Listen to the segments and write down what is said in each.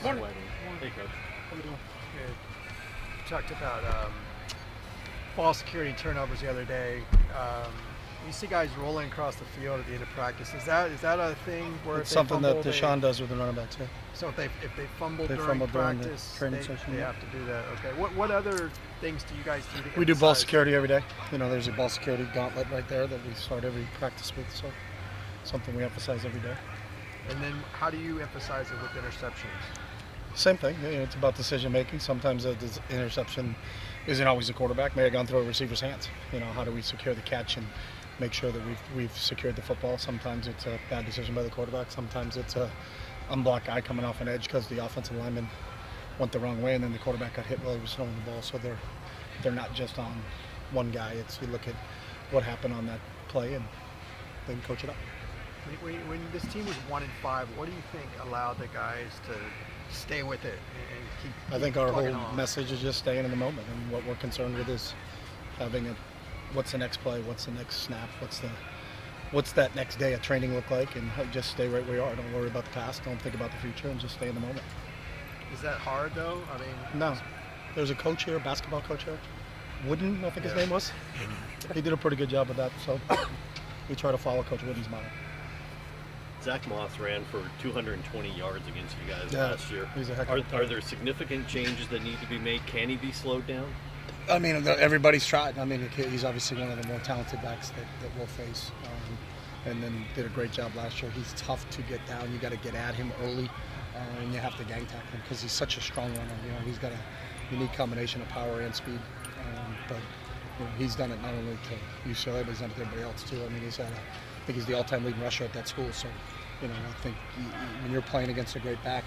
Morning. Hey, Coach. How we doing? Good. We talked about ball security turnovers the other day. You see guys rolling across the field at the end of practice. Is that a thing where It's if they something fumble, that Deshaun does with the running backs, yeah. so if they fumble They during fumble during the practice, training they, session, they yeah. have to do that. Okay. What other things do you guys do to We do ball emphasize- security every day. There's a ball security gauntlet right there that we start every practice with, so something we emphasize every day. And then how do you emphasize it with interceptions? Same thing. It's about decision making. Sometimes the interception isn't always the quarterback. May have gone through a receiver's hands. How do we secure the catch and make sure that we've secured the football? Sometimes it's a bad decision by the quarterback. Sometimes it's a unblocked guy coming off an edge because the offensive lineman went the wrong way and then the quarterback got hit while he was throwing the ball. So they're not just on one guy. It's you look at what happened on that play and then coach it up. When this team was 1-5, what do you think allowed the guys to stay with it and keep? I think our whole plugging on? message is just staying in the moment, and what we're concerned with is having what's the next play, what's the next snap, what's that next day of training look like, and just stay right where we are. Don't worry about the past, don't think about the future, and just stay in the moment. Is that hard though? I mean, No, there's a coach here, a basketball coach here, Wooden, I think his name was. He did a pretty good job with that, so we try to follow Coach Wooden's model. Zach Moss ran for 220 yards against you guys Yeah, last year. he's a heck of a player. Are there significant changes that need to be made? Can he be slowed down? I mean, everybody's tried. I mean, he's obviously one of the more talented backs that we'll face, and then did a great job last year. He's tough to get down. You got to get at him early, and you have to gang tackle him because he's such a strong runner. He's got a unique combination of power and speed, but he's done it not only to UCLA, but he's done it to everybody else too. I mean, I think he's the all-time leading rusher at that school. So, I think when you're playing against a great back,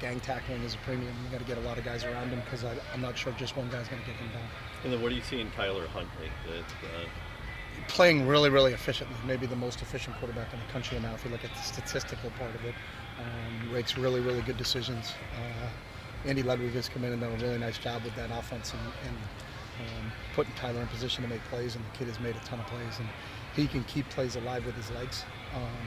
gang tackling is a premium. You got to get a lot of guys around him because I'm not sure just one guy's going to get him down. And then what do you see in Tyler Huntley? Playing really, really efficiently. Maybe the most efficient quarterback in the country now if you look at the statistical part of it. Makes really, really good decisions. Andy Ludwig has come in and done a really nice job with that offense and putting Tyler in position to make plays, and the kid has made a ton of plays. And he can keep plays alive with his legs.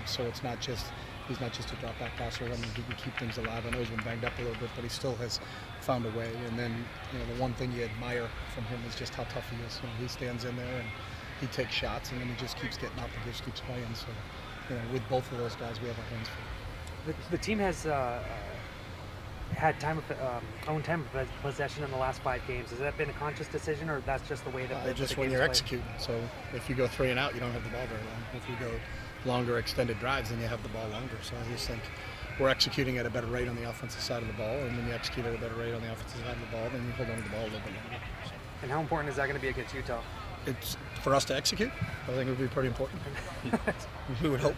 So he's not just a drop back passer. I mean, he can keep things alive. I know he's been banged up a little bit, but he still has found a way. And then, the one thing you admire from him is just how tough he is. He stands in there and he takes shots, and then he just keeps getting up and just keeps playing. So, with both of those guys, we have our hands full. The team has had own time of possession in the last 5 games. Has that been a conscious decision, or that's just the way that just the when game's you're played? executing. So if you go 3 and out, you don't have the ball very long. If you go longer extended drives, then you have the ball longer. So I just think we're executing at a better rate on the offensive side of the ball, and when you execute at a better rate on the offensive side of the ball, then you hold on to the ball a little bit longer. So And how important is that going to be against Utah? it's for us to execute. I think it would be pretty important. We would hope.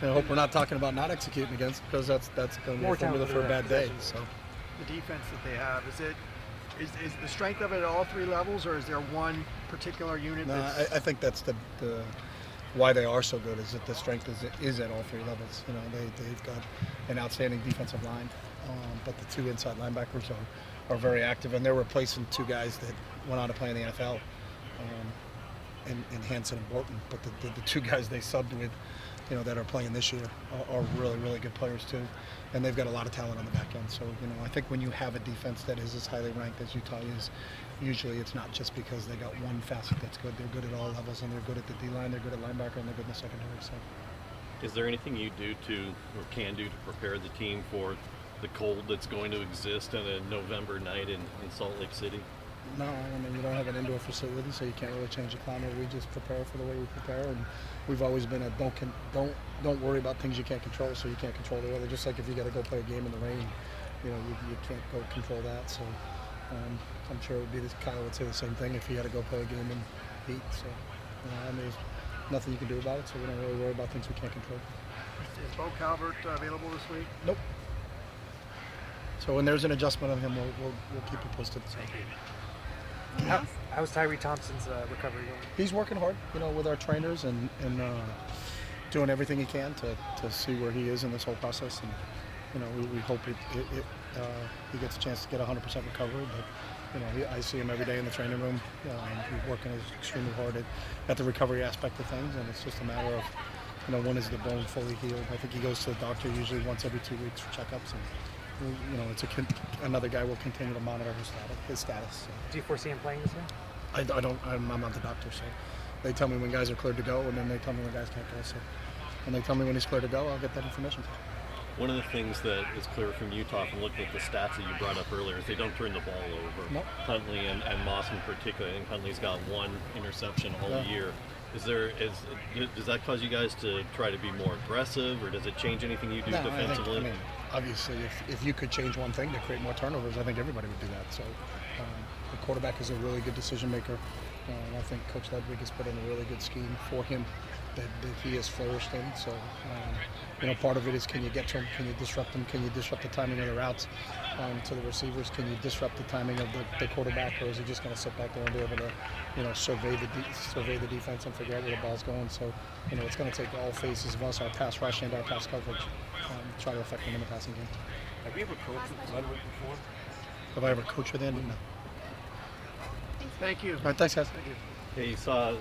I hope we're not talking about not executing against, because that's going to be a formula for a bad day. So the defense that they have, is the strength of it at all 3 levels, or is there one particular unit? no, that's... I think that's the why they are so good is that the strength is at all 3 levels. They've got an outstanding defensive line, but the 2 inside linebackers are very active, and they're replacing 2 guys that went on to play in the NFL, in Hanson and Borton. But the 2 guys they subbed with, that are playing this year are really, really good players too, and they've got a lot of talent on the back end. So I think when you have a defense that is as highly ranked as Utah is, usually it's not just because they got one facet that's good. They're good at all levels, and they're good at the D-line, they're good at linebacker, and they're good in the secondary. So, Is there anything you do or can do to prepare the team for the cold that's going to exist on a November night in Salt Lake City? no, I mean, you don't have an indoor facility, so you can't really change the climate. We just prepare for the way we prepare, and we've always been don't worry about things you can't control. So you can't control the weather. Just like if you got to go play a game in the rain, you can't go control that. So I'm sure it would be Kyle would say the same thing if he had to go play a game in heat. So there's nothing you can do about it. So we don't really worry about things we can't control. Is Bo Calvert available this week? Nope. So when there's an adjustment on him, we'll keep you posted. So. How's Tyree Thompson's recovery going? He's working hard, with our trainers and doing everything he can to see where he is in this whole process. And we hope he gets a chance to get 100% recovery. But I see him every day in the training room. He's working extremely hard at the recovery aspect of things, and it's just a matter of when is the bone fully healed. I think he goes to the doctor usually once every 2 weeks for checkups, and it's another guy will continue to monitor his status. So. Do you foresee him playing this year? I don't. I'm not the doctor, so they tell me when guys are cleared to go, and then they tell me when guys can't go. So when they tell me when he's cleared to go, I'll get that information. One of the things that is clear from Utah, from looking at the stats that you brought up earlier, is they don't turn the ball over. Nope. Huntley and Moss in particular. I think Huntley's got 1 interception all year. Does that cause you guys to try to be more aggressive, or does it change anything you do defensively? I mean, obviously, if you could change one thing to create more turnovers, I think everybody would do that. So the quarterback is a really good decision maker. I think Coach Ludwig has put in a really good scheme for him that he has flourished in. So, part of it is, can you get to him? Can you disrupt him? Can you disrupt the timing of the routes to the receivers? Can you disrupt the timing of the quarterback, or is he just going to sit back there and be able to, survey the defense and figure out where the ball's going? So, it's going to take all phases of us, our pass rush and our pass coverage, to try to affect him in the passing game. Have you ever coached with Ludwig before? Have I ever coached with Andy? No. Thank you. All right, thanks, guys. Hey, you saw